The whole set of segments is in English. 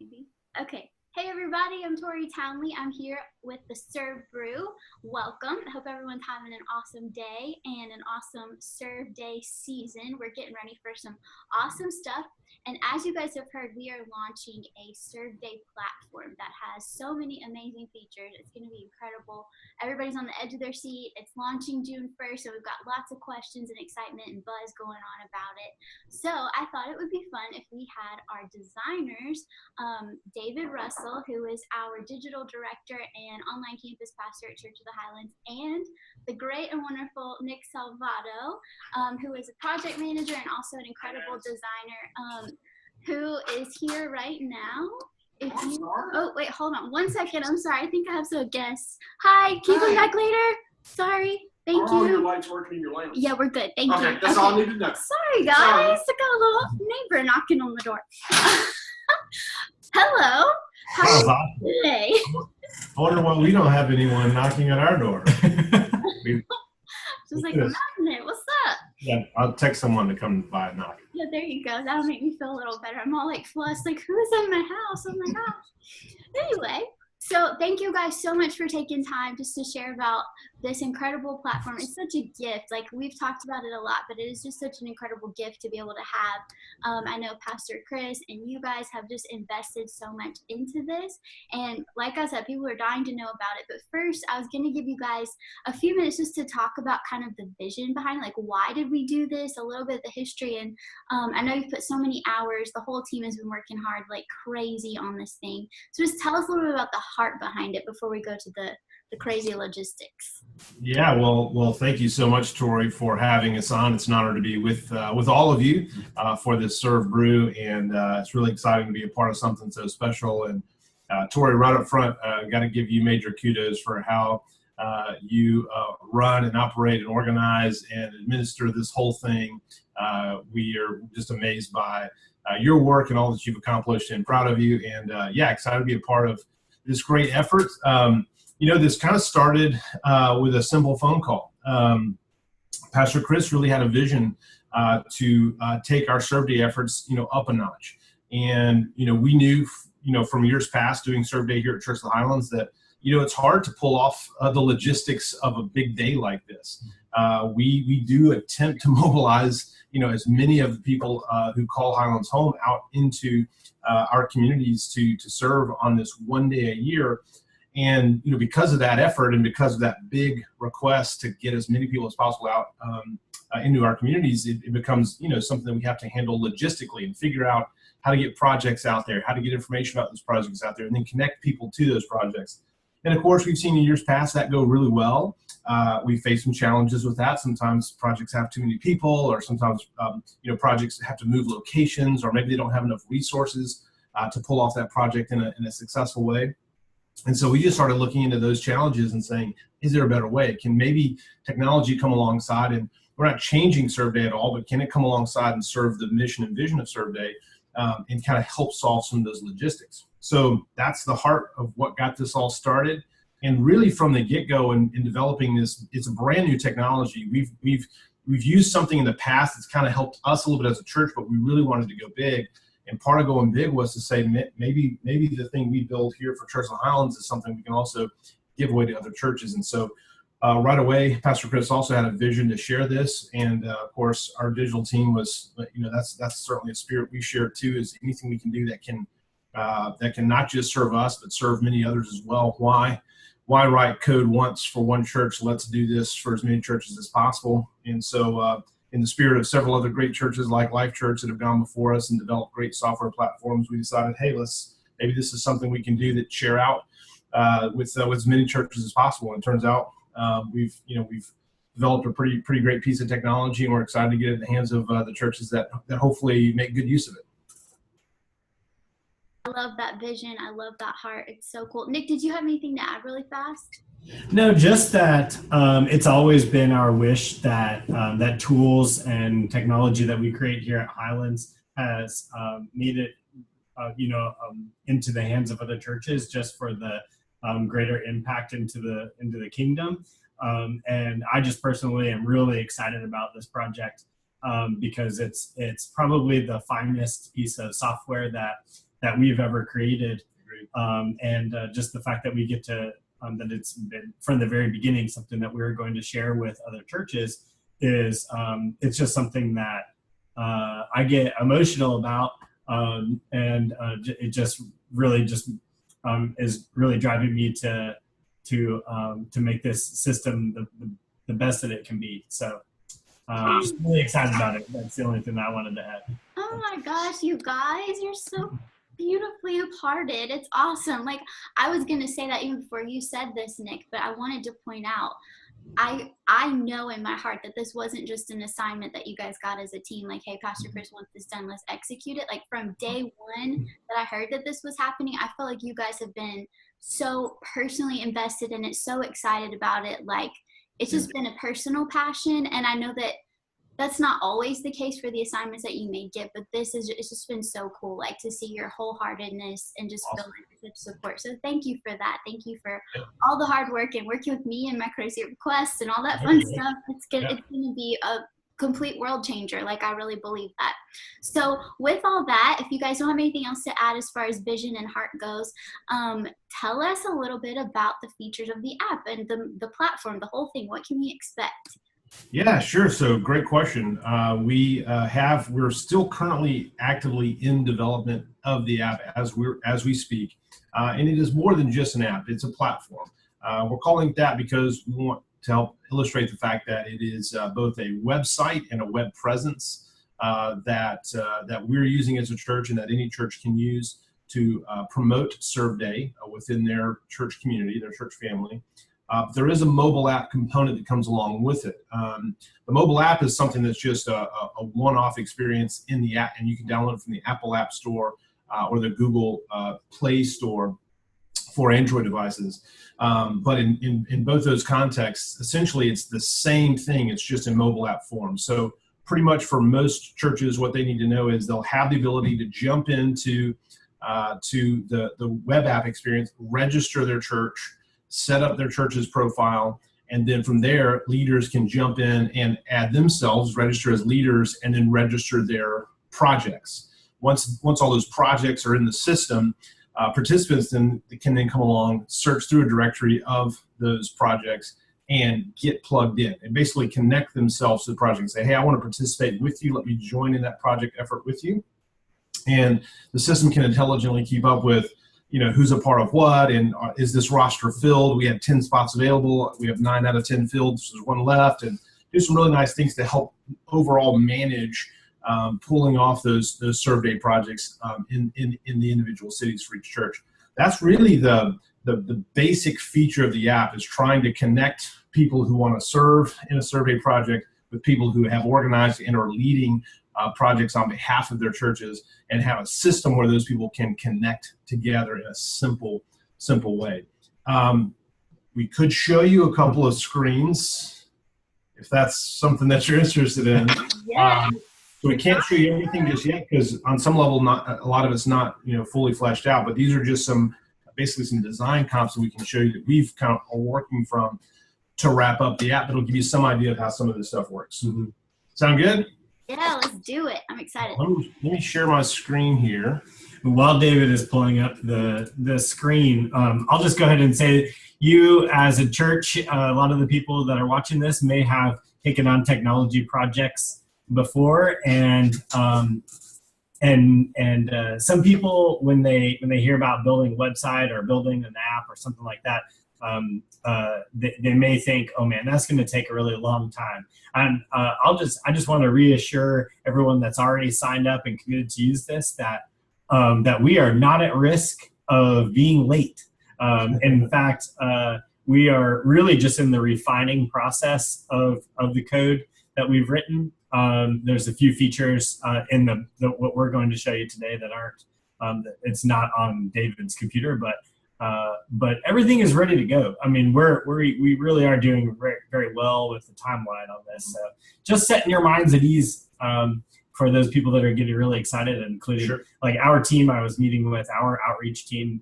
Maybe. Okay. Hey everybody, I'm Tori Townley. I'm here with the Serve Brew. Welcome. I hope everyone's having an awesome day and an awesome Serve Day season. We're getting ready for some awesome stuff. And as you guys have heard, we are launching a Serve Day platform that has so many amazing features. It's going to be incredible. Everybody's on the edge of their seat. It's launching June 1st, so we've got lots of questions and excitement and buzz going on about it. So I thought it would be fun if we had our designers, David Russell, who is our digital director and online campus pastor at Church of the Highlands, and the great and wonderful Nick Salvato, who is a project manager and also an incredible designer, who is here right now. Oh, wait, hold on 1 second. I'm sorry. I think I have some guests. Hi, can you come back later? Sorry. Thank you. Are all your lights working in your lamps? Yeah, we're good. Thank you. Okay, that's all I need to know. Sorry, guys. I got a little neighbor knocking on the door. Hello. How are you today? I wonder why we don't have anyone knocking at our door. Just like a magnet. What's up? Yeah, I'll text someone to come by and knock. Yeah, there you go. That'll make me feel a little better. I'm all like flustered, like, who's in my house? Oh my gosh. Anyway, so thank you guys so much for taking time just to share about this incredible platform. It's such a gift. Like, we've talked about it a lot, but it is just such an incredible gift to be able to have. I know Pastor Chris and you guys have just invested so much into this. And like I said, people are dying to know about it. But first, I was going to give you guys a few minutes just to talk about kind of the vision behind it. Like, why did we do this? A little bit of the history. And I know you've put so many hours. The whole team has been working hard like crazy on this thing. So just tell us a little bit about the heart behind it before we go to the crazy logistics. Yeah, well, thank you so much, Tori, for having us on. It's an honor to be with all of you for this Serve Brew, and it's really exciting to be a part of something so special. And Tori, right up front, got to give you major kudos for how you run and operate and organize and administer this whole thing. We are just amazed by your work and all that you've accomplished, and proud of you. And yeah, excited to be a part of this great effort. This kind of started with a simple phone call. Pastor Chris really had a vision to take our Serve Day efforts, up a notch. And, we knew, from years past doing Serve Day here at Church of the Highlands that, it's hard to pull off the logistics of a big day like this. We do attempt to mobilize, as many of the people who call Highlands home out into our communities to serve on this one day a year. And, because of that effort and because of that big request to get as many people as possible out into our communities, it becomes, something that we have to handle logistically and figure out how to get projects out there, how to get information about those projects out there, and then connect people to those projects. And of course, we've seen in years past that go really well. We face some challenges with that. Sometimes projects have too many people, or sometimes, projects have to move locations, or maybe they don't have enough resources to pull off that project in a successful way. And so we just started looking into those challenges and saying, is there a better way? Can maybe technology come alongside? And we're not changing Serve Day at all, but can it come alongside and serve the mission and vision of Serve Day and kind of help solve some of those logistics? So that's the heart of what got this all started. And really from the get-go in developing this, it's a brand new technology. We've used something in the past that's kind of helped us a little bit as a church, but we really wanted to go big. And part of going big was to say, maybe the thing we build here for Church of the Highlands is something we can also give away to other churches. And so right away, Pastor Chris also had a vision to share this. And of course, our digital team was, that's certainly a spirit we share too, is anything we can do that can not just serve us, but serve many others as well. Why write code once for one church? Let's do this for as many churches as possible. And so, in the spirit of several other great churches like Life Church that have gone before us and developed great software platforms, we decided, hey, maybe this is something we can do that share out with as many churches as possible. And it turns out we've developed a pretty great piece of technology, and we're excited to get it in the hands of the churches that hopefully make good use of it. I love that vision. I love that heart. It's so cool. Nick, did you have anything to add really fast? No, just that it's always been our wish that that tools and technology that we create here at Highlands has made it, into the hands of other churches, just for the greater impact into the kingdom. And I just personally am really excited about this project because it's probably the finest piece of software that that we've ever created. And just the fact that we get to, that it's been from the very beginning something that we're going to share with other churches is, it's just something that I get emotional about, and it just really just is really driving me to make this system the best that it can be. So just really excited about it. That's the only thing that I wanted to add. Oh my gosh, you guys, you're so beautifully apparted. It's awesome. Like, I was going to say that even before you said this, Nick, but I wanted to point out, I know in my heart that this wasn't just an assignment that you guys got as a team, like, hey, Pastor Chris wants this done, let's execute it. Like, from day one that I heard that this was happening, I felt like you guys have been so personally invested in it, so excited about it. Like, it's just been a personal passion, and I know that that's not always the case for the assignments that you may get, but it's just been so cool, like, to see your wholeheartedness and just feel like such support. So thank you for that. Thank you for all the hard work and working with me and my crazy requests and all that fun stuff. It's gonna be a complete world changer. Like, I really believe that. So with all that, if you guys don't have anything else to add as far as vision and heart goes, tell us a little bit about the features of the app and the platform, the whole thing. What can we expect? Yeah, sure. So great question. We're still currently actively in development of the app as we speak. And it is more than just an app, it's a platform. We're calling it that because we want to help illustrate the fact that it is both a website and a web presence that we're using as a church and that any church can use to promote Serve Day within their church community, their church family. There is a mobile app component that comes along with it. The mobile app is something that's just a one-off experience in the app, and you can download it from the Apple App Store or the Google Play Store for Android devices. But in both those contexts, essentially it's the same thing. It's just in mobile app form. So pretty much for most churches, what they need to know is they'll have the ability to jump into the web app experience, register their church, set up their church's profile, and then from there, leaders can jump in and add themselves, register as leaders, and then register their projects. Once all those projects are in the system, participants can then come along, search through a directory of those projects, and get plugged in and basically connect themselves to the project and say, hey, I want to participate with you. Let me join in that project effort with you. And the system can intelligently keep up with who's a part of what, and is this roster filled? We have 10 spots available. We have 9 out of 10 filled. So there's 1 left, and do some really nice things to help overall manage pulling off those Serve Day projects in the individual cities for each church. That's really the basic feature of the app, is trying to connect people who want to serve in a Serve Day project with people who have organized and are leading projects on behalf of their churches, and have a system where those people can connect together in a simple way. We could show you a couple of screens if that's something that you're interested in. Yeah. So we can't show you everything just yet because on some level, not a lot of it's not fully fleshed out. But these are just basically some design comps that we can show you that we've kind of are working from to wrap up the app. That'll give you some idea of how some of this stuff works. Mm-hmm. Sound good? Yeah, let's do it. I'm excited. Let me share my screen here. While David is pulling up the screen, I'll just go ahead and say, you as a church, a lot of the people that are watching this may have taken on technology projects before, and some people, when they hear about building a website or building an app or something like that, they may think, oh man, that's going to take a really long time. And I just want to reassure everyone that's already signed up and committed to use this that we are not at risk of being late. In fact, we are really just in the refining process of the code that we've written. There's a few features in what we're going to show you today that aren't. It's not on David's computer, but everything is ready to go. I mean, we really are doing very, very well with the timeline on this. So just setting your minds at ease for those people that are getting really excited, including like our team. I was meeting with our outreach team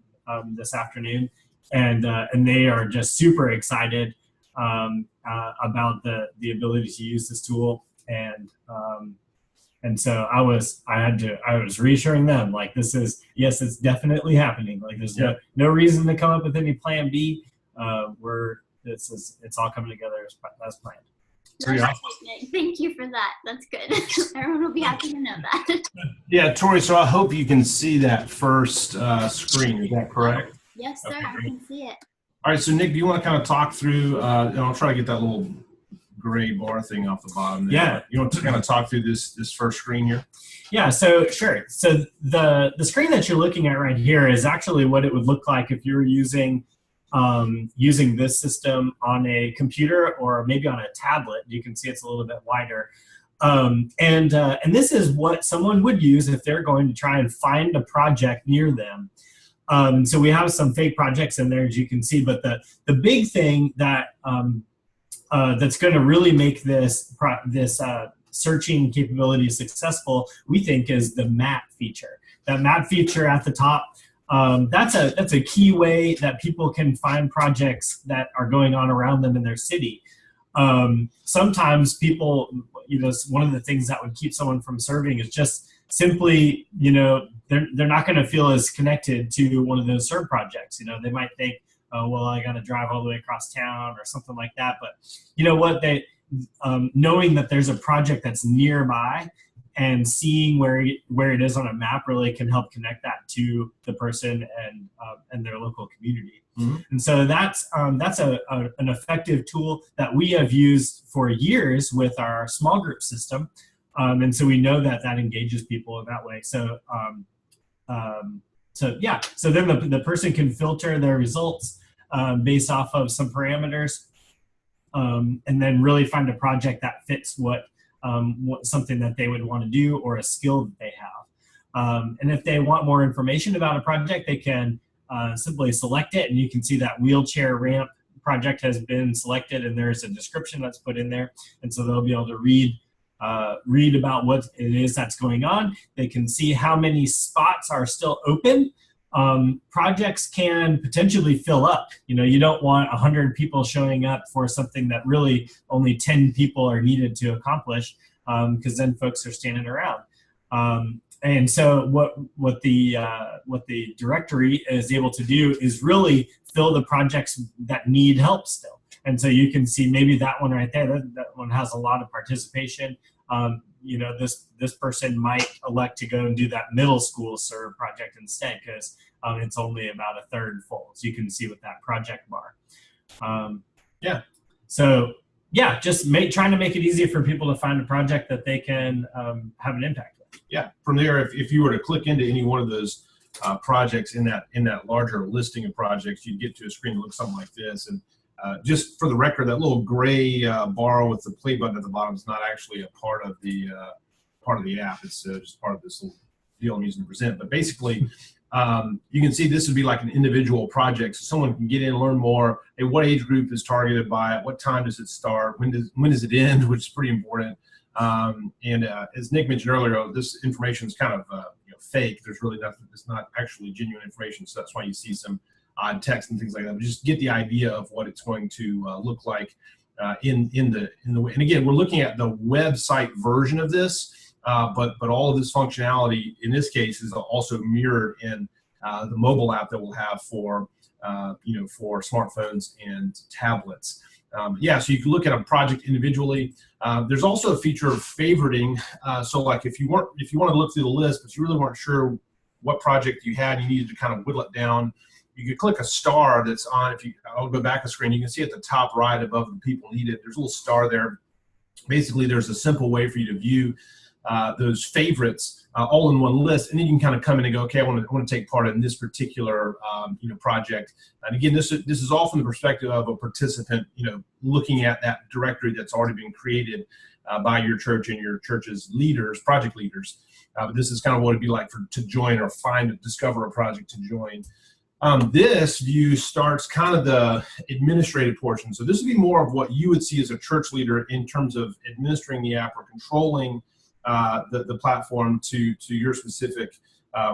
this afternoon, and they are just super excited about the ability to use this tool. And And so I was reassuring them, like, yes, it's definitely happening. Like, there's no reason to come up with any plan B. It's all coming together as planned. That's Thank you for that. That's good. Everyone will be happy to know that. Yeah, Tori, so I hope you can see that first screen. Is that correct? Yes, sir. Okay, I can see it. All right, so Nick, do you want to kind of talk through, and I'll try to get that little gray bar thing off the bottom there. Yeah. You want to kind of talk through this first screen here? Yeah, so sure. So the screen that you're looking at right here is actually what it would look like if you were using this system on a computer or maybe on a tablet. You can see it's a little bit wider. And this is what someone would use if they're going to try and find a project near them. So we have some fake projects in there, as you can see, but the big thing that that's going to really make this searching capability successful, we think, is the map feature. That map feature at the top, that's a key way that people can find projects that are going on around them in their city. Sometimes people, one of the things that would keep someone from serving is just simply, they're not going to feel as connected to one of those serve projects. They might think, oh, well, I got to drive all the way across town or something like that. But you know what? Knowing that there's a project that's nearby and seeing where it is on a map really can help connect that to the person and their local community. Mm-hmm. And so that's an effective tool that we have used for years with our small group system. And so we know that engages people in that way. So then the person can filter their results based off of some parameters, and then really find a project that fits what something that they would want to do or a skill that they have. And if they want more information about a project, they can simply select it, and you can see that wheelchair ramp project has been selected, and there's a description that's put in there, and so they'll be able to read about what it is that's going on. They can see how many spots are still open. Projects can potentially fill up. You don't want 100 people showing up for something that really only 10 people are needed to accomplish, because then folks are standing around. And so what the directory is able to do is really fill the projects that need help still. And so you can see maybe that one right there, that one has a lot of participation. This person might elect to go and do that middle school serve project instead, because it's only about a third full. So you can see with that project bar. Just trying to make it easier for people to find a project that they can have an impact with. Yeah, from there, if you were to click into any one of those projects in that larger listing of projects, you'd get to a screen that looks something like this. And just for the record, that little gray bar with the play button at the bottom is not actually a part of the app. It's just part of this little deal I'm using to present. But basically, you can see this would be like an individual project, so someone can get in, learn more. Hey, what age group is targeted by it? What time does it start? When does it end? Which is pretty important. And as Nick mentioned earlier, this information is kind of fake. There's really nothing. It's not actually genuine information. So that's why you see some odd text and things like that. But just get the idea of what it's going to look like in the way. And again, we're looking at the website version of this. But all of this functionality in this case is also mirrored in the mobile app that we'll have for for smartphones and tablets. So you can look at a project individually. There's also a feature of favoriting. So like if you wanted to look through the list, but you really weren't sure what project you had, you needed to kind of whittle it down. You could click a star that's on. I'll go back a screen. You can see at the top right above the people needed. There's a little star there. Basically, there's a simple way for you to view those favorites all in one list, and then you can kind of come in and go, okay, I want to take part in this particular project. And again, this is all from the perspective of a participant, looking at that directory that's already been created by your church and your church's leaders, project leaders. But this is kind of what it'd be like to join or discover a project to join. This view starts kind of the administrative portion. So this would be more of what you would see as a church leader in terms of administering the app or controlling the platform to your specific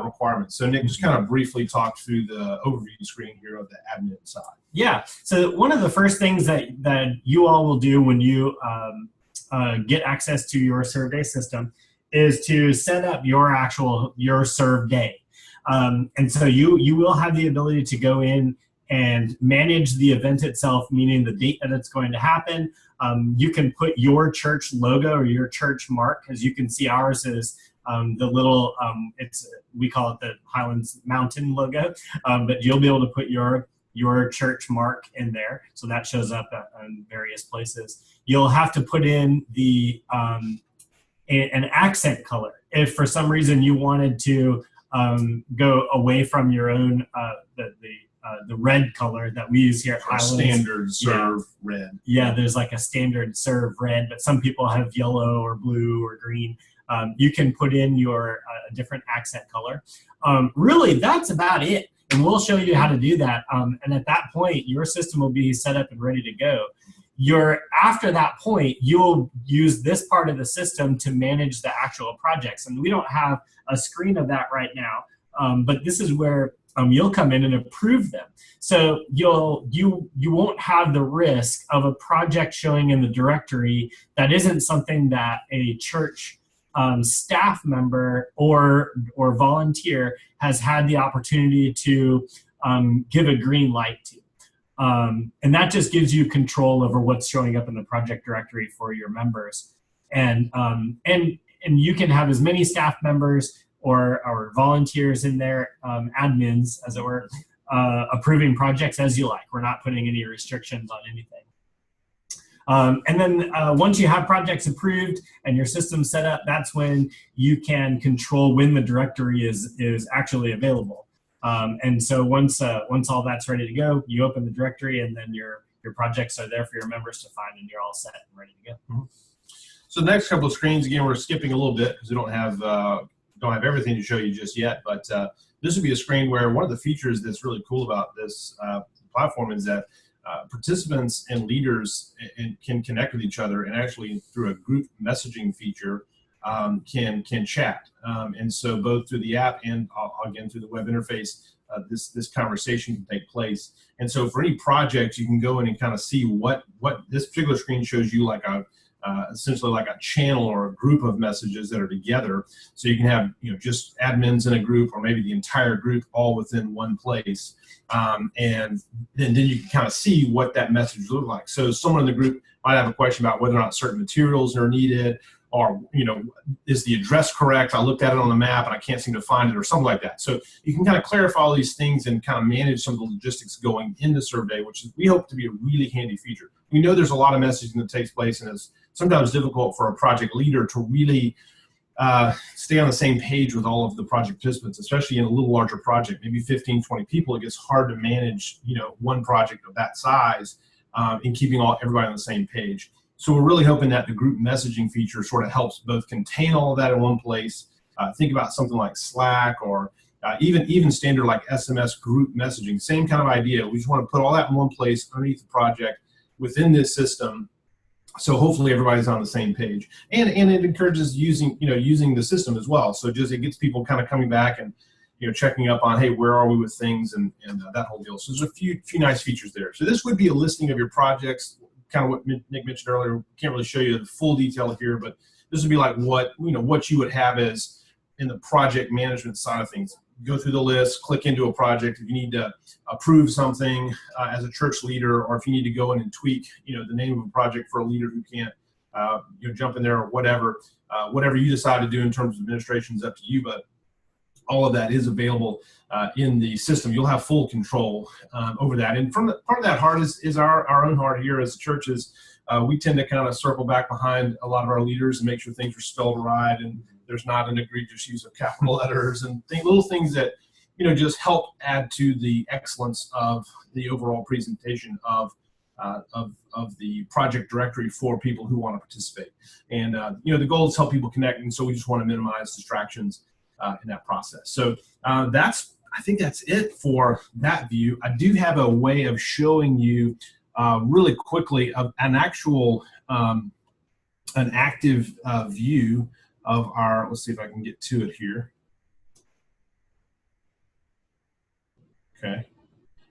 requirements. So Nick, just kind of briefly talk through the overview screen here of the admin side. Yeah. So one of the first things that you all will do when you get access to your survey system is to set up your serve day. And so you will have the ability to go in and manage the event itself, meaning the date that it's going to happen. You can put your church logo or your church mark, as you can see ours is the little, we call it the Highlands Mountain logo, but you'll be able to put your church mark in there. So that shows up in various places. You'll have to put in an accent color. If for some reason you wanted to go away from your own, the red color that we use here at Highlands. Standard serve red. Yeah, there's like a standard serve red, but some people have yellow or blue or green. You can put in your different accent color. Really, that's about it. And we'll show you how to do that. And at that point, your system will be set up and ready to go. After that point, you'll use this part of the system to manage the actual projects. And we don't have a screen of that right now, but this is where you'll come in and approve them. So you won't have the risk of a project showing in the directory that isn't something that a church staff member or volunteer has had the opportunity to give a green light to. And that just gives you control over what's showing up in the project directory for your members. And you can have as many staff members or volunteers in there, admins, as it were, approving projects as you like. We're not putting any restrictions on anything. And then once you have projects approved and your system set up, that's when you can control when the directory is actually available. And so once all that's ready to go, you open the directory, and then your projects are there for your members to find, and you're all set and ready to go. Mm-hmm. So the next couple of screens, again, we're skipping a little bit because we don't have everything to show you just yet. But this would be a screen where one of the features that's really cool about this platform is that participants and leaders can connect with each other, and actually through a group messaging feature can chat. And so both through the app and again through the web interface, this conversation can take place. And so for any project, you can go in and kind of see what this particular screen shows you, like essentially like a channel or a group of messages that are together. So you can have just admins in a group, or maybe the entire group all within one place. And then you can kind of see what that message looks like. So someone in the group might have a question about whether or not certain materials are needed, or is the address correct? I looked at it on the map and I can't seem to find it, or something like that. So you can kind of clarify all these things and kind of manage some of the logistics going into Survey, which we hope to be a really handy feature. We know there's a lot of messaging that takes place, and it's sometimes difficult for a project leader to really stay on the same page with all of the project participants, especially in a little larger project, maybe 15, 20 people. It gets hard to manage, one project of that size in keeping everybody on the same page. So we're really hoping that the group messaging feature sort of helps both contain all of that in one place. Think about something like Slack, or even standard like SMS group messaging, same kind of idea. We just want to put all that in one place underneath the project within this system. So hopefully everybody's on the same page, and it encourages using the system as well. So it gets people kind of coming back and checking up on, hey, where are we with things, and that whole deal. So there's a few nice features there. So this would be a listing of your projects, kind of what Nick mentioned earlier. Can't really show you the full detail here, but this would be like what you would have as in the project management side of things. Go through the list, click into a project if you need to approve something as a church leader, or if you need to go in and tweak, the name of a project for a leader who can't, jump in there, or whatever you decide to do in terms of administration is up to you. But all of that is available in the system. You'll have full control over that. And part of that heart is our own heart here as churches. We tend to kind of circle back behind a lot of our leaders and make sure things are spelled right, and there's not an egregious use of capital letters, and little things that just help add to the excellence of the overall presentation of the project directory for people who want to participate. And the goal is to help people connect, and so we just want to minimize distractions in that process. So I think that's it for that view. I do have a way of showing you really quickly an actual an active view of our, let's see if I can get to it here. Okay,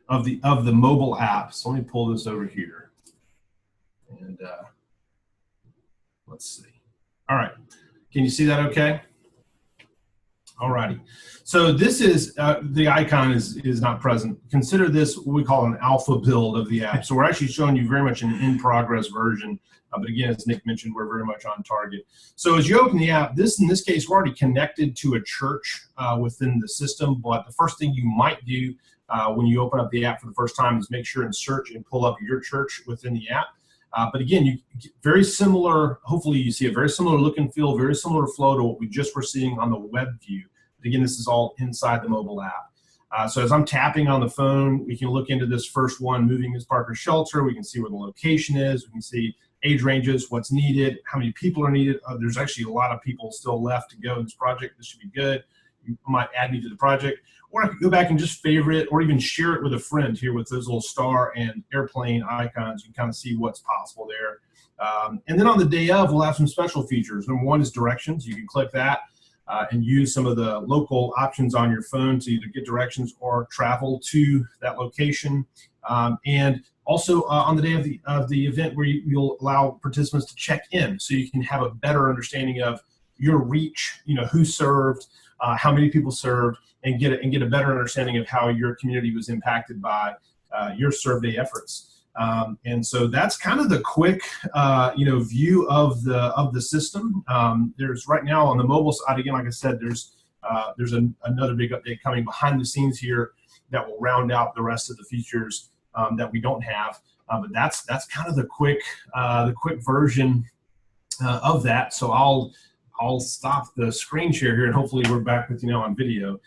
of the mobile app. So let me pull this over here, and let's see. All right, Can you see that okay? All righty. So this is, the icon is not present. Consider this what we call an alpha build of the app. So we're actually showing you very much an in-progress version. But again, as Nick mentioned, we're very much on target. So as you open the app, in this case, we're already connected to a church within the system. But the first thing you might do when you open up the app for the first time is make sure and search and pull up your church within the app. But again, very similar, hopefully you see a very similar look and feel, very similar flow to what we just were seeing on the web view. But again, this is all inside the mobile app. So as I'm tapping on the phone, we can look into this first one, Moving as Parker Shelter. We can see where the location is. We can see age ranges, what's needed, how many people are needed. There's actually a lot of people still left to go in this project. This should be good. You might add me to the project. Or I could go back and just favorite it or even share it with a friend here with those little star and airplane icons. You can kind of see what's possible there. And then on the day of, we'll have some special features. Number one is directions. You can click that and use some of the local options on your phone to either get directions or travel to that location. And also on the day of the event where you'll allow participants to check in so you can have a better understanding of your reach, who served, how many people served, and get a better understanding of how your community was impacted by your Serve Day efforts. And so that's kind of the quick, view of the system. There's right now on the mobile side, again, like I said, there's another big update coming behind the scenes here that will round out the rest of the features that we don't have. But that's kind of the quick version of that. So I'll stop the screen share here, and hopefully we're back with you now on video.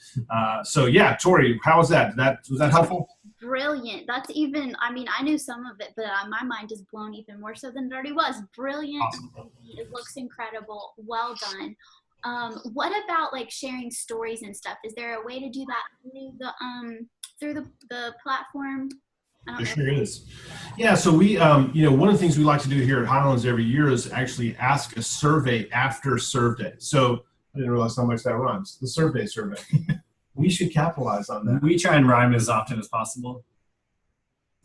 So yeah, Tori, how was that? Was that helpful? Brilliant. That's even, I knew some of it, but my mind is blown even more so than it already was. Brilliant. Awesome. It looks incredible. Well done. What about like sharing stories and stuff? Is there a way to do that through the platform? There sure is. Yeah, so we, one of the things we like to do here at Highlands every year is actually ask a survey after Serve Day. So I didn't realize how much that rhymes. The Serve Day survey. We should capitalize on that. We try and rhyme as often as possible.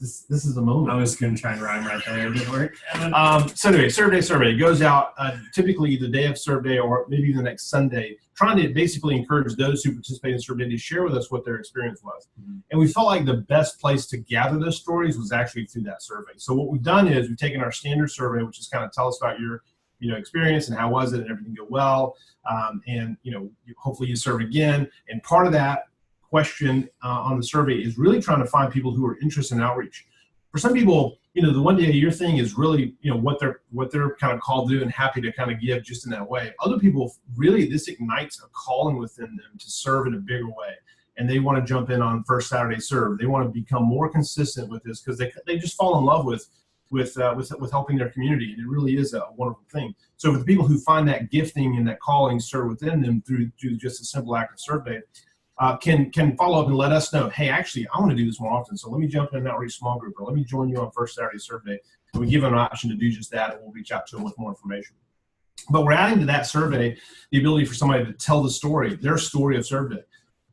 This is the moment. I was going to try and rhyme right there. It didn't work. So anyway, Serve Day survey goes out typically the day of Serve Day or maybe the next Sunday, trying to basically encourage those who participate in Serve Day to share with us what their experience was. Mm-hmm. And we felt like the best place to gather those stories was actually through that survey. So what we've done is we've taken our standard survey, which is kind of tell us about your experience and how was it and everything go well, and hopefully you serve again. And part of that question on the survey is really trying to find people who are interested in outreach. For some people, the one day a year thing is really, what they're kind of called to do and happy to kind of give just in that way. Other people, really, this ignites a calling within them to serve in a bigger way. And they want to jump in on First Saturday Serve. They want to become more consistent with this because they just fall in love with helping their community, and it really is a wonderful thing. So for the people who find that gifting and that calling stirred within them through just a simple act of Serve Day, can follow up and let us know, hey, actually, I want to do this more often, so let me jump in an outreach small group, or let me join you on First Saturday Serve Day. And we give them an option to do just that, and we'll reach out to them with more information. But we're adding to that survey the ability for somebody to tell the story, their story of Serve Day.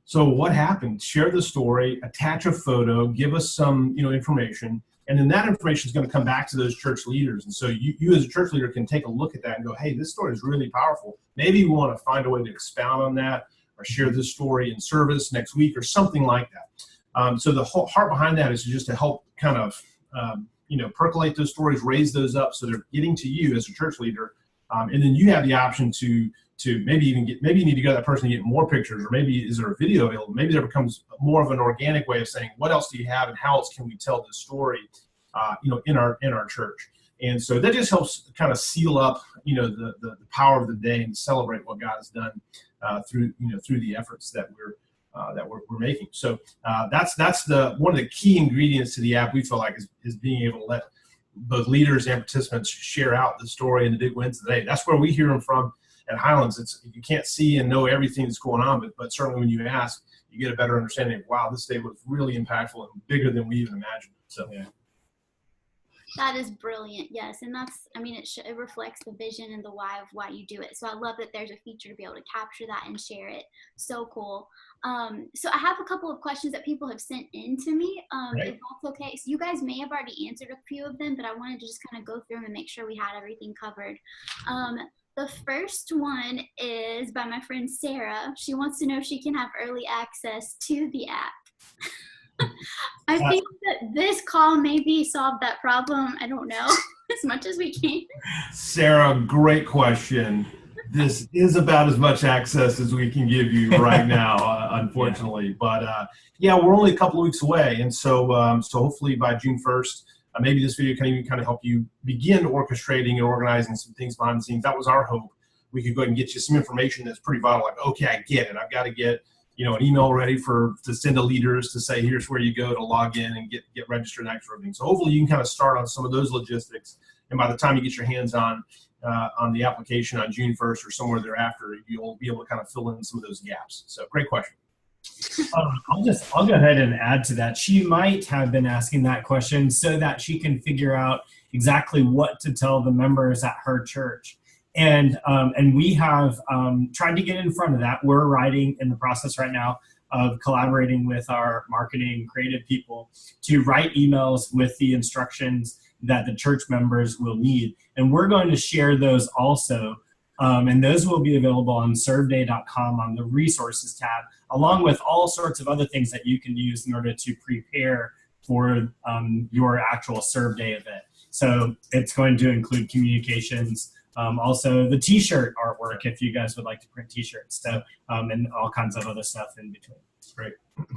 So what happened? Share the story, attach a photo, give us some information, and then that information is going to come back to those church leaders. And so you as a church leader can take a look at that and go, hey, this story is really powerful. Maybe we want to find a way to expound on that or share this story in service next week or something like that. So the whole heart behind that is just to help kind of, percolate those stories, raise those up so they're getting to you as a church leader. And then you have the option to maybe you need to go to that person and get more pictures, or maybe is there a video available? Maybe there becomes more of an organic way of saying, what else do you have and how else can we tell this story, in our church? And so that just helps kind of seal up, the power of the day and celebrate what God has done through the efforts that we're making. So that's one of the key ingredients to the app. We feel like is being able to let both leaders and participants share out the story and the big wins of the day. That's where we hear them from at Highlands. You can't see and know everything that's going on, but certainly when you ask, you get a better understanding of, wow, this day was really impactful and bigger than we even imagined. So yeah. That is brilliant. Yes. And that's, it reflects the vision and the why of why you do it. So I love that there's a feature to be able to capture that and share it. So cool. So I have a couple of questions that people have sent in to me, right. If that's okay. So you guys may have already answered a few of them, but I wanted to just kind of go through them and make sure we had everything covered. The first one is by my friend Sarah. She wants to know if she can have early access to the app. I think that this call maybe solve that problem. I don't know as much as we can. Sarah, great question. This is about as much access as we can give you right now, unfortunately. But yeah, we're only a couple of weeks away, and so hopefully by June 1st, maybe this video can even kind of help you begin orchestrating and organizing some things behind the scenes. That was our hope. We could go ahead and get you some information that's pretty vital. Like, okay, I get it. I've got to get an email ready to send to leaders to say here's where you go to log in and get registered and everything. So hopefully you can kind of start on some of those logistics, and by the time you get your hands on the application on June 1st or somewhere thereafter, you'll be able to kind of fill in some of those gaps. So great question. I'll go ahead and add to that. She might have been asking that question so that she can figure out exactly what to tell the members at her church. And we have tried to get in front of that. We're writing in the process right now of collaborating with our marketing creative people to write emails with the instructions that the church members will need. And we're going to share those also. And those will be available on serveday.com on the resources tab, along with all sorts of other things that you can use in order to prepare for your actual Serve Day event. So it's going to include communications, also the t-shirt artwork if you guys would like to print t-shirts, so and all kinds of other stuff in between. Great.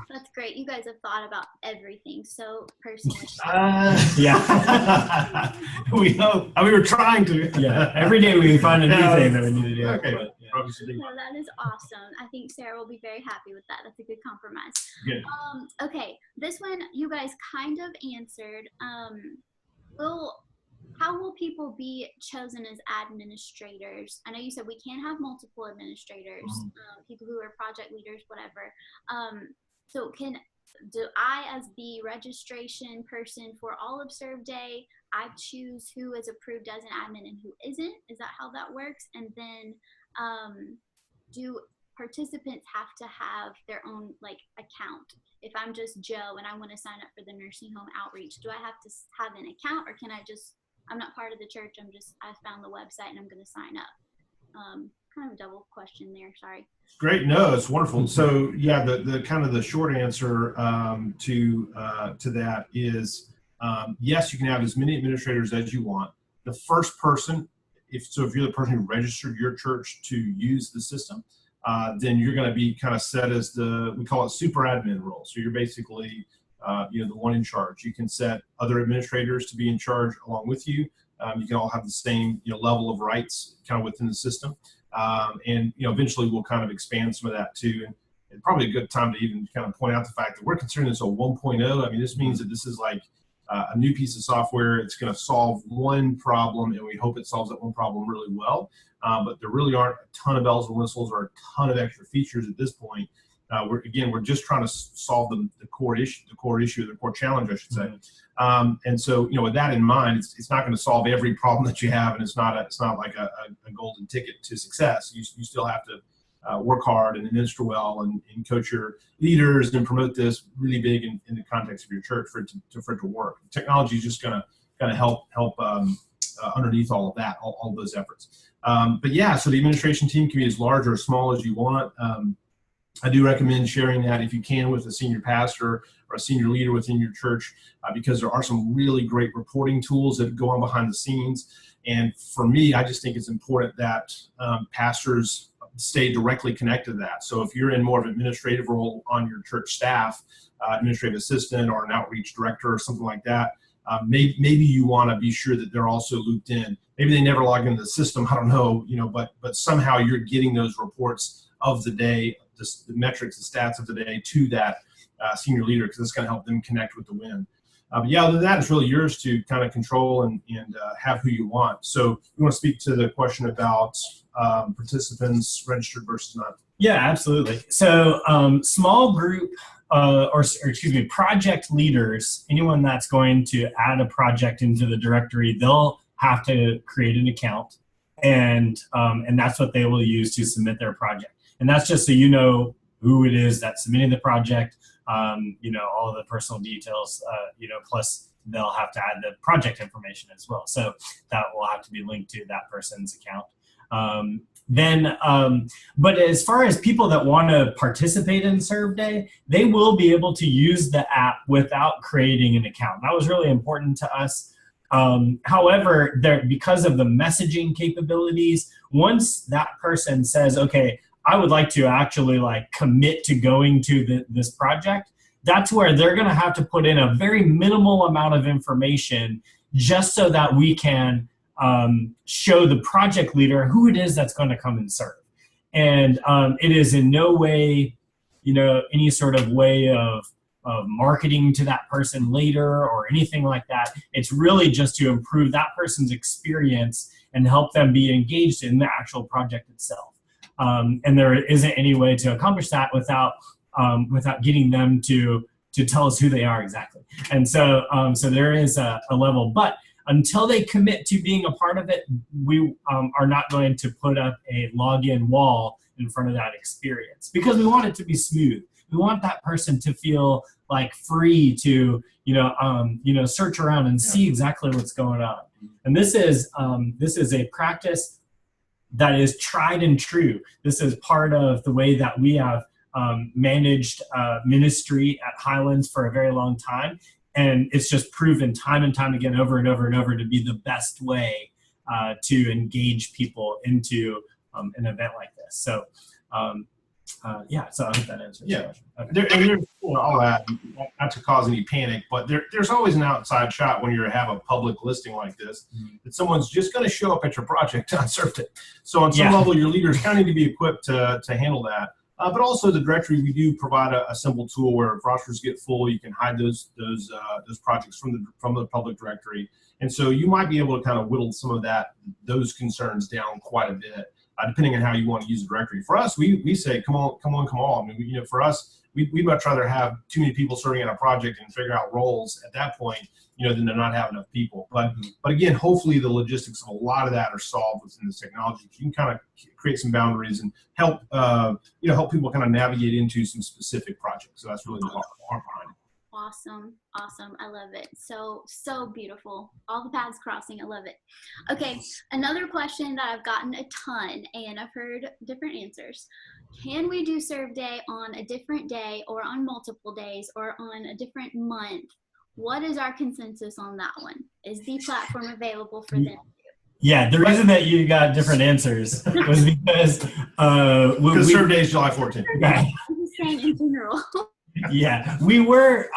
That's great. You guys have thought about everything so personally. Yeah. We hope. We were trying to. Yeah. Every day we find a new thing that we need to do. Okay. But, yeah. No, that is awesome. I think Sarah will be very happy with that. That's a good compromise. Good. Okay, this one you guys kind of answered. How will people be chosen as administrators? I know you said we can't have multiple administrators, people who are project leaders, whatever. So do I, as the registration person for all of Serve Day, I choose who is approved as an admin and who isn't? Is that how that works? And then do participants have to have their own account? If I'm just Joe and I want to sign up for the nursing home outreach, do I have to have an account, or can I just, I'm not part of the church, I found the website and I'm going to sign up? Kind of a double question there, sorry. Great, no, it's wonderful. So yeah, the kind of the short answer to that is yes, you can have as many administrators as you want. The first person, if you're the person who registered your church to use the system, then you're going to be kind of set as we call it super admin role. So you're basically the one in charge. You can set other administrators to be in charge along with you. You can all have the same level of rights kind of within the system. And eventually we'll kind of expand some of that too. And probably a good time to even kind of point out the fact that we're considering this a 1.0. I mean, this means that this is like a new piece of software. It's going to solve one problem, and we hope it solves that one problem really well. But there really aren't a ton of bells and whistles or a ton of extra features at this point. We're just trying to solve the core challenge, I should say. And so, with that in mind, it's not going to solve every problem that you have, and it's not like a golden ticket to success. You still have to work hard and administer well and coach your leaders and promote this really big in the context of your church for it to work. Technology is just going to help underneath all of that, all of those efforts. But yeah, so the administration team can be as large or as small as you want. I do recommend sharing that if you can with a senior pastor or a senior leader within your church, because there are some really great reporting tools that go on behind the scenes. And for me, I just think it's important that pastors stay directly connected to that. So if you're in more of an administrative role on your church staff, administrative assistant or an outreach director or something like that, maybe you want to be sure that they're also looped in. Maybe they never log into the system, I don't know, but somehow you're getting those reports of the day, the metrics, the stats of the day to that senior leader, because it's going to help them connect with the win. But yeah, other than that, it's really yours to kind of control and have who you want. So you want to speak to the question about participants registered versus not? Yeah, absolutely. So small group project leaders, anyone that's going to add a project into the directory, they'll have to create an account, and that's what they will use to submit their project. And that's just so you know who it is that's submitting the project, all of the personal details, plus they'll have to add the project information as well. So that will have to be linked to that person's account. But as far as people that want to participate in Serve Day, they will be able to use the app without creating an account. That was really important to us. However, because of the messaging capabilities, once that person says, okay, I would like to actually like commit to going to this project, that's where they're going to have to put in a very minimal amount of information just so that we can show the project leader who it is that's going to come and serve. And it is in no way, any sort of way of marketing to that person later or anything like that. It's really just to improve that person's experience and help them be engaged in the actual project itself. And there isn't any way to accomplish that without getting them to tell us who they are exactly. And so there is a level, but until they commit to being a part of it, we are not going to put up a login wall in front of that experience because we want it to be smooth. We want that person to feel like free to, search around and see exactly what's going on. And this is a practice that is tried and true. This is part of the way that we have managed ministry at Highlands for a very long time. And it's just proven time and time again, over and over and over, to be the best way to engage people into an event like this. So, so I hope that answers the question. Okay. I'll add, not to cause any panic, but there's always an outside shot when you have a public listing like this, that someone's just going to show up at your project on Surf Day. So on some level, your leaders kind of need to be equipped to handle that. But also the directory, we do provide a simple tool where if rosters get full, you can hide those projects from the public directory. And so you might be able to kind of whittle some of those concerns down quite a bit, depending on how you want to use the directory. For us, we say, come on. I mean, for us, we'd much rather have too many people serving on a project and figure out roles at that point, than to not have enough people. But again, hopefully the logistics of a lot of that are solved within this technology. You can kind of create some boundaries and help people kind of navigate into some specific projects. So that's really the heart behind it. Awesome. I love it. So beautiful. All the paths crossing. I love it. Okay. Another question that I've gotten a ton and I've heard different answers. Can we do Serve Day on a different day or on multiple days or on a different month? What is our consensus on that one? Is the platform available for them? Yeah, the reason that you got different answers was because Serve Day is July 14th. I'm just saying in general. Yeah, we were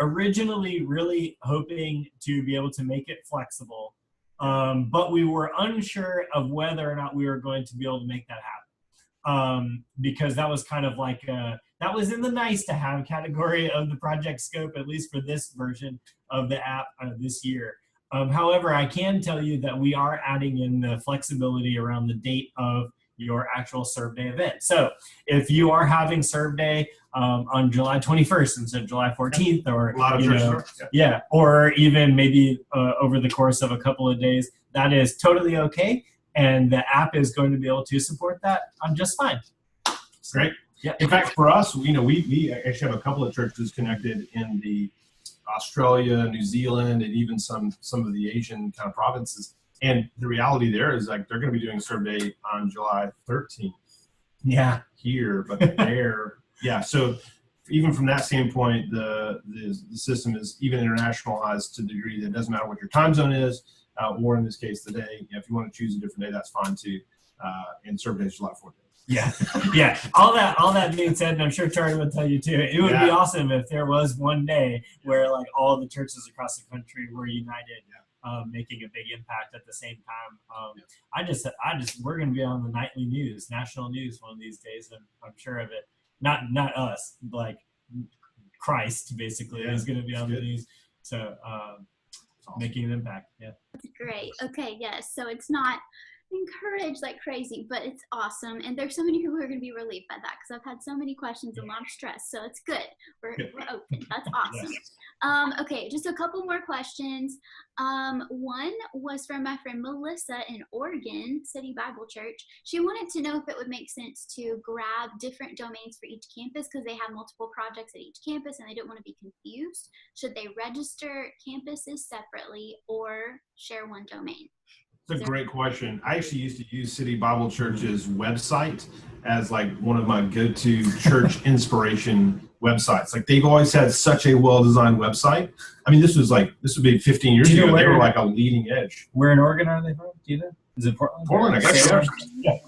originally really hoping to be able to make it flexible, but we were unsure of whether or not we were going to be able to make that happen, because that was kind of like that was in the nice to have category of the project scope, at least for this version of the app this year. However, I can tell you that we are adding in the flexibility around the date of your actual Serve Day event. So if you are having Serve Day on July 21st instead of July 14th, or a lot of or even maybe over the course of a couple of days, that is totally okay, and the app is going to be able to support that just fine. Great. Yeah. In fact, for us, we actually have a couple of churches connected in the Australia, New Zealand, and even some of the Asian kind of provinces. And the reality there is like they're going to be doing Serve Day on July 13th. Yeah. Here, but there. Yeah. So even from that standpoint, the system is even internationalized to the degree that it doesn't matter what your time zone is, or in this case, the day. If you want to choose a different day, that's fine too. And Serve Day is July 14th. Yeah. All that being said, and I'm sure Charlie would tell you too, it would be awesome if there was one day where like all the churches across the country were united, making a big impact at the same time. We're going to be on the nightly news, national news one of these days, and I'm sure of it. Not us, like Christ basically is going to be on the news. So making an impact. Yeah. That's great. Okay. Yes. So it's not encouraged like crazy, but it's awesome, and there's so many people who are going to be relieved by that because I've had so many questions and a lot of stress, so it's good. We're open. That's awesome. Okay, just a couple more questions. One was from my friend Melissa in Oregon City Bible Church. She wanted to know if it would make sense to grab different domains for each campus because they have multiple projects at each campus and they didn't want to be confused. Should they register campuses separately or share one domain? It's a great question. I actually used to use City Bible Church's website as like one of my go-to church inspiration websites. Like they've always had such a well-designed website. I mean, this would be 15 years ago. They were like a leading edge. Where in Oregon are they from? Do you know? Is it Portland? Portland, I guess. Yeah.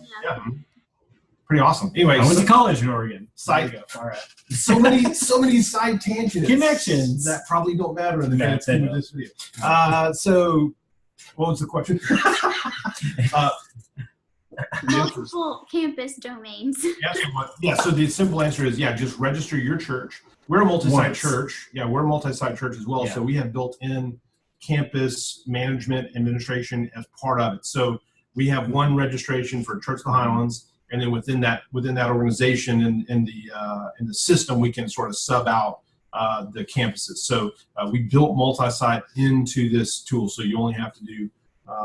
Pretty awesome. Anyway, I went to college in Oregon. Side. All right. So many side tangents. Connections that probably don't matter in the No, next they of don't. this video. So, what was the question? Multiple campus domains. So the simple answer is, just register your church. We're a multi-site church. Yeah, we're a multi-site church as well. Yeah. So we have built-in campus management administration as part of it. So we have one registration for Church of the Highlands, and then within that organization in the system, we can sort of sub out the campuses. So we built multi-site into this tool, so you only have to do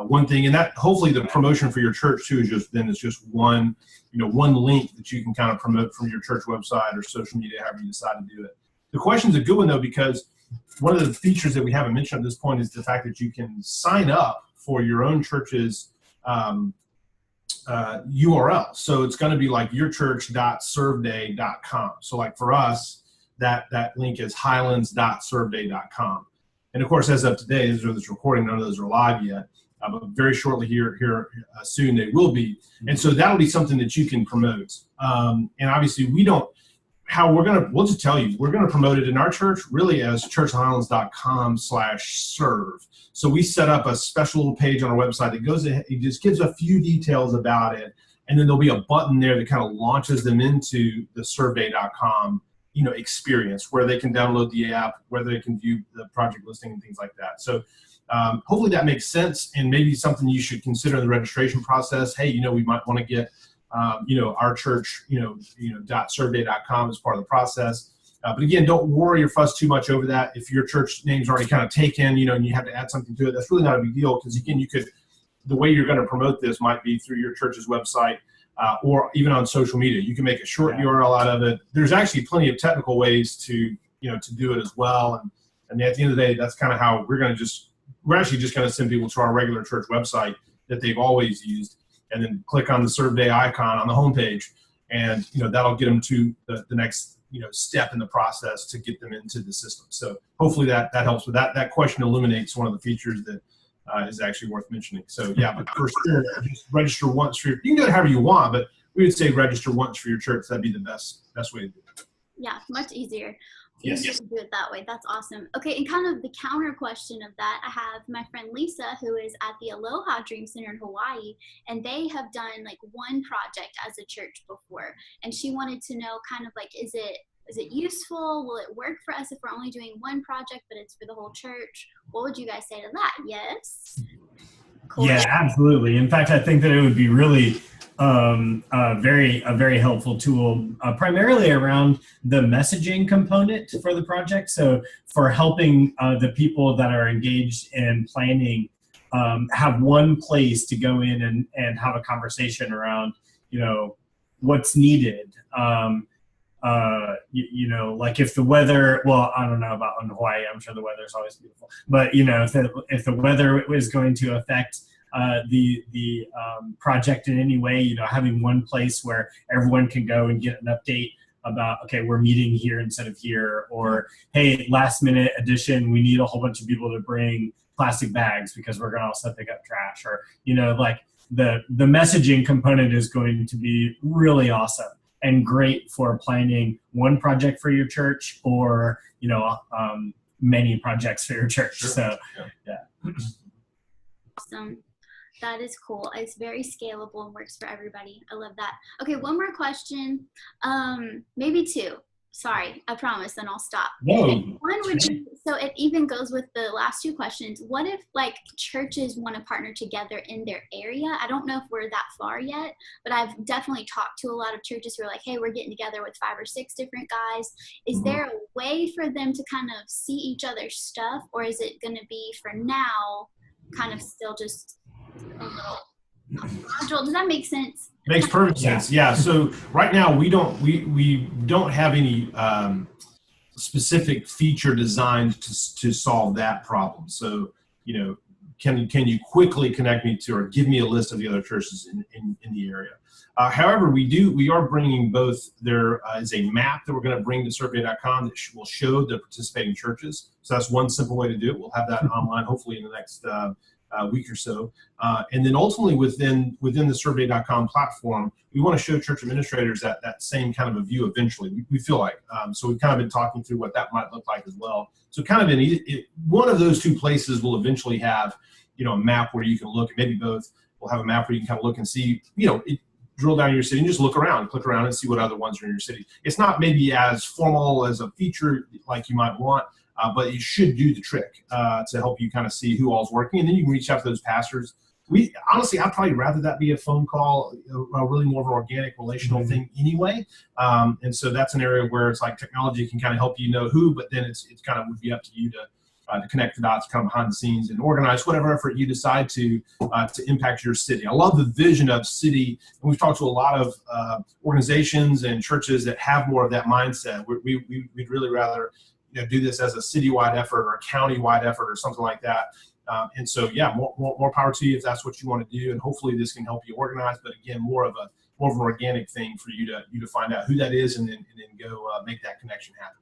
one thing, and that hopefully the promotion for your church too is just one link that you can kind of promote from your church website or social media, however you decide to do it. The question's a good one though, because one of the features that we haven't mentioned at this point is the fact that you can sign up for your own church's URL. So it's going to be like yourchurch.serveday.com. So like for us, that link is highlands.serveday.com. And of course, as of today, as of this recording, none of those are live yet. But very shortly here soon they will be. And so that'll be something that you can promote. And obviously we'll just tell you, we're going to promote it in our church really as churchhighlands.com/serve. So we set up a special little page on our website that goes ahead, it just gives a few details about it. And then there'll be a button there that kind of launches them into the serveday.com experience, where they can download the app, where they can view the project listing and things like that. So hopefully that makes sense, and maybe something you should consider in the registration process. Hey, we might want to get our church .serveday.com as part of the process. But again, don't worry or fuss too much over that. If your church name's already kind of taken, and you have to add something to it, that's really not a big deal, because again, the way you're going to promote this might be through your church's website, or even on social media. You can make a short URL out of it. There's actually plenty of technical ways to do it as well. And at the end of the day, that's kind of how we're actually just going to send people to our regular church website that they've always used, and then click on the Serve Day icon on the homepage, and that'll get them to the next step in the process to get them into the system. So hopefully that helps with that. That question illuminates one of the features that is actually worth mentioning. So but for sure, just register once for you can do it however you want, but we would say register once for your church. That'd be the best way to do it. Yeah, much easier. Yes. To do it that way. That's awesome. Okay, and kind of the counter question of that, I have my friend Lisa, who is at the Aloha Dream Center in Hawaii, and they have done like one project as a church before, and she wanted to know kind of like, is it useful? Will it work for us if we're only doing one project, but it's for the whole church? What would you guys say to that? Yes? Cool. Yeah, absolutely. In fact, I think that it would be really a very helpful tool, primarily around the messaging component for the project. So for helping the people that are engaged in planning have one place to go in and have a conversation around, what's needed. Like if the weather, well, I don't know about in Hawaii, I'm sure the weather is always beautiful, but if the weather is going to affect the project in any way, having one place where everyone can go and get an update about, okay, we're meeting here instead of here, or hey, last minute addition, we need a whole bunch of people to bring plastic bags because we're going to also pick up trash, or like the messaging component is going to be really awesome and great for planning one project for your church, or many projects for your church. Sure. So yeah. Awesome. That is cool. It's very scalable and works for everybody. I love that. Okay, one more question. Maybe two. Sorry, I promise, then I'll stop. No. One would be, so it even goes with the last two questions. What if like churches want to partner together in their area? I don't know if we're that far yet, but I've definitely talked to a lot of churches who are like, hey, we're getting together with 5 or 6 different guys. Is there a way for them to kind of see each other's stuff, or is it going to be for now kind of still just a little module? Does that make sense? Makes perfect sense. Yeah. So right now we don't have any specific feature designed to solve that problem. So can you quickly connect me to or give me a list of the other churches in the area? However, we are bringing both. There is a map that we're going to bring to survey.com that will show the participating churches. So that's one simple way to do it. We'll have that online hopefully in the next week or so. And then ultimately within the survey.com platform, we want to show church administrators that same kind of a view eventually. We feel like. So we've kind of been talking through what that might look like as well. So kind of one of those two places will eventually have, a map where you can look, and maybe both will have a map where you can kind of look and see, drill down in your city and just look around, click around and see what other ones are in your city. It's not maybe as formal as a feature like you might want, but it should do the trick to help you kind of see who all's working. And then you can reach out to those pastors. Honestly, I'd probably rather that be a phone call, really more of an organic relational thing anyway. And so that's an area where it's like technology can kind of help you know who, but then it's kind of would be up to you to connect the dots kind of behind the scenes and organize whatever effort you decide to impact your city. I love the vision of city. And we've talked to a lot of organizations and churches that have more of that mindset. We'd really rather do this as a citywide effort or a countywide effort or something like that. And so, yeah, more power to you if that's what you want to do. And hopefully this can help you organize. But again, more of an organic thing for you to find out who that is and then go make that connection happen.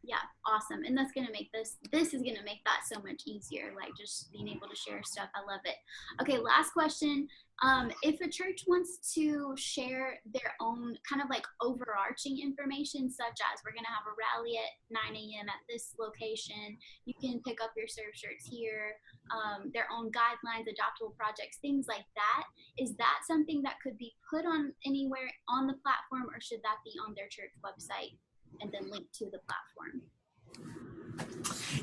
Yeah, awesome. And that's going to make this is going to make that so much easier, like just being able to share stuff. I love it. Okay, last question. If a church wants to share their own kind of like overarching information, such as we're going to have a rally at 9 a.m. at this location, you can pick up your serve shirts here, their own guidelines, adoptable projects, things like that. Is that something that could be put on anywhere on the platform, or should that be on their church website and then link to the platform?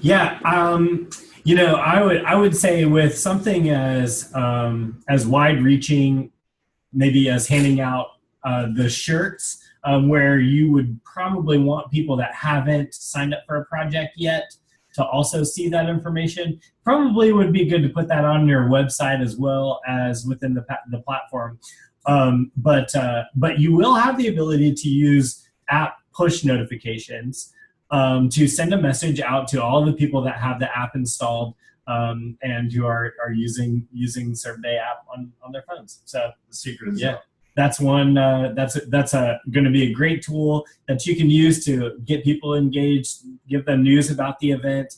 Yeah, I would say with something as wide-reaching, maybe as handing out the shirts, where you would probably want people that haven't signed up for a project yet to also see that information. Probably would be good to put that on your website as well as within the platform. But you will have the ability to use app push notifications to send a message out to all the people that have the app installed and who are using ServeDay app on their phones. So the secret is that's one. That's going to be a great tool that you can use to get people engaged, give them news about the event.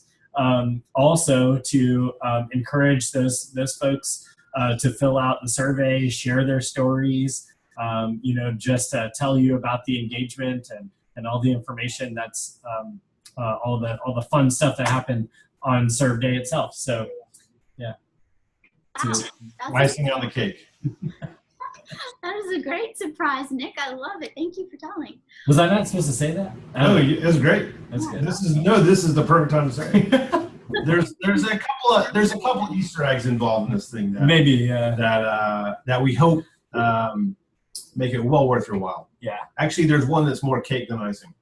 Also to encourage those folks to fill out the survey, share their stories. Just tell you about the engagement and all the information that's all the fun stuff that happened on ServeDay itself. So, yeah. Icing on the cake. That is a great surprise, Nick. I love it. Thank you for telling. Was I not supposed to say that? No, it was great. That's good. This is the perfect time to say it. There's a couple Easter eggs involved in this thing that we hope make it well worth your while. Yeah. Actually, there's one that's more cake than icing.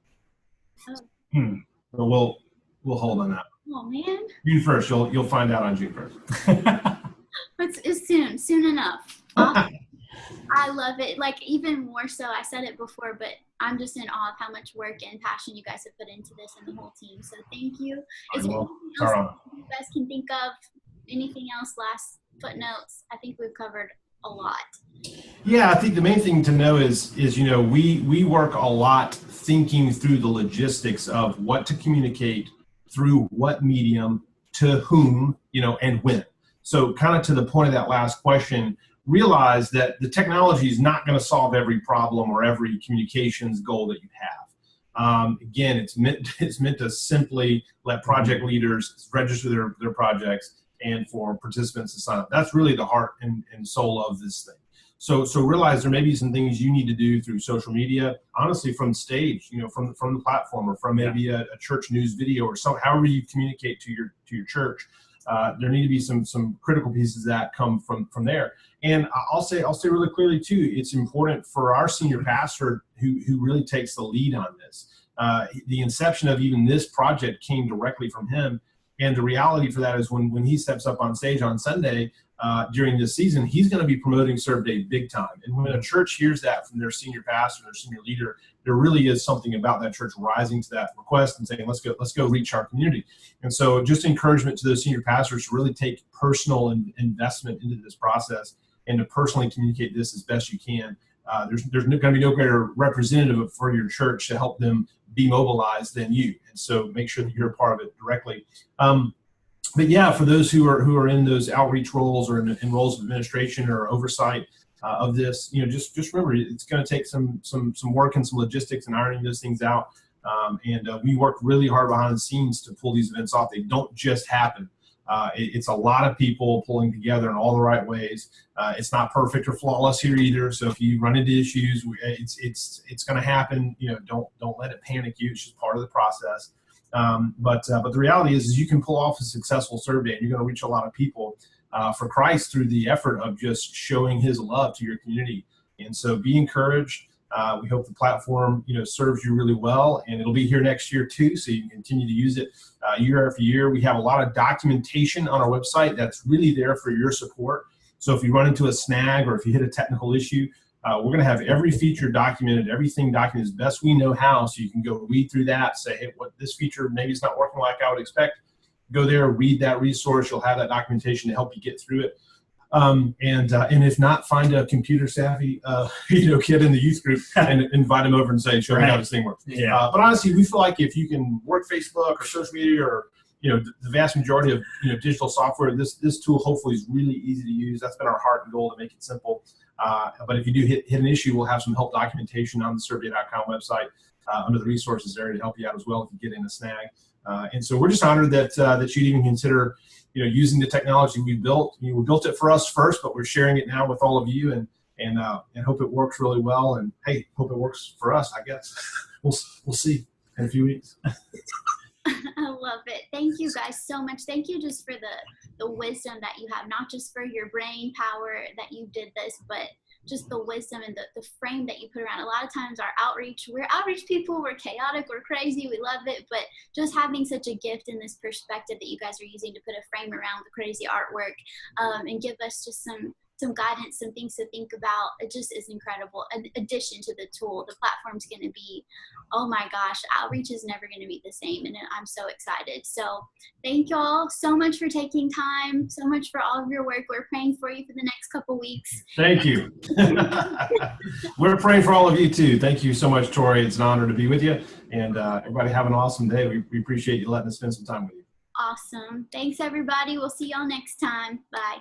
But we'll hold on that. Oh man. June 1st. You'll find out on June 1st. It's soon enough. I love it. Like, even more so, I said it before, but I'm just in awe of how much work and passion you guys have put into this and the whole team. So thank you. Is there anything else you guys can think of? Anything else? Last footnotes? I think we've covered a lot. Yeah, I think the main thing to know is we work a lot thinking through the logistics of what to communicate through what medium to whom, and when. So kind of to the point of that last question, realize that the technology is not going to solve every problem or every communications goal that you have. Again, it's meant to simply let project leaders register their projects and for participants to sign up. That's really the heart and soul of this thing. So realize there may be some things you need to do through social media, honestly, from stage, from the platform, or from maybe a church news video, or however you communicate to your church. There need to be some critical pieces that come from there. And I'll say really clearly too, it's important for our senior pastor who really takes the lead on this. The inception of even this project came directly from him. And the reality for that is when he steps up on stage on Sunday during this season, he's going to be promoting ServeDay big time. And when a church hears that from their senior pastor, their senior leader, there really is something about that church rising to that request and saying, let's go reach our community. And so just encouragement to those senior pastors to really take personal investment into this process and to personally communicate this as best you can. There's going to be no greater representative for your church to help them be mobilized than you. And so make sure that you're a part of it directly. But yeah, for those who are in those outreach roles or in roles of administration or oversight of this, just remember it's going to take some work and some logistics and ironing those things out. And we work really hard behind the scenes to pull these events off. They don't just happen. It's a lot of people pulling together in all the right ways. It's not perfect or flawless here either. So if you run into issues, it's going to happen. Don't let it panic you. It's just part of the process. But the reality is you can pull off a successful serve day, and you're going to reach a lot of people for Christ through the effort of just showing His love to your community. And so be encouraged. We hope the platform serves you really well, and it'll be here next year too, so you can continue to use it year after year. We have a lot of documentation on our website that's really there for your support. So if you run into a snag or if you hit a technical issue, we're going to have every feature documented, everything documented as best we know how, so you can go read through that, say, hey, what this feature maybe it's not working like I would expect. Go there, read that resource. You'll have that documentation to help you get through it. And if not, find a computer savvy kid in the youth group and invite him over and say, show me how this thing works. Yeah. But honestly, we feel like if you can work Facebook or social media or the vast majority of digital software, this tool hopefully is really easy to use. That's been our heart and goal, to make it simple. But if you do hit an issue, we'll have some help documentation on the servday.com website under the resources area to help you out as well if you get in a snag. And so we're just honored that you'd even consider using the technology we built. We built it for us first, but we're sharing it now with all of you, and hope it works really well. And hey, hope it works for us, I guess. We'll see in a few weeks. I love it. Thank you guys so much. Thank you just for the wisdom that you have, not just for your brain power that you did this, but just the wisdom and the frame that you put around. A lot of times we're outreach people, we're chaotic, we're crazy, we love it, but just having such a gift in this perspective that you guys are using to put a frame around the crazy artwork and give us just some guidance, some things to think about. It just is incredible. In addition to the tool, the platform's going to be, oh my gosh, outreach is never going to be the same. And I'm so excited. So thank you all so much for taking time, so much for all of your work. We're praying for you for the next couple weeks. Thank you. We're praying for all of you too. Thank you so much, Tori. It's an honor to be with you. And everybody have an awesome day. We appreciate you letting us spend some time with you. Awesome. Thanks, everybody. We'll see y'all next time. Bye.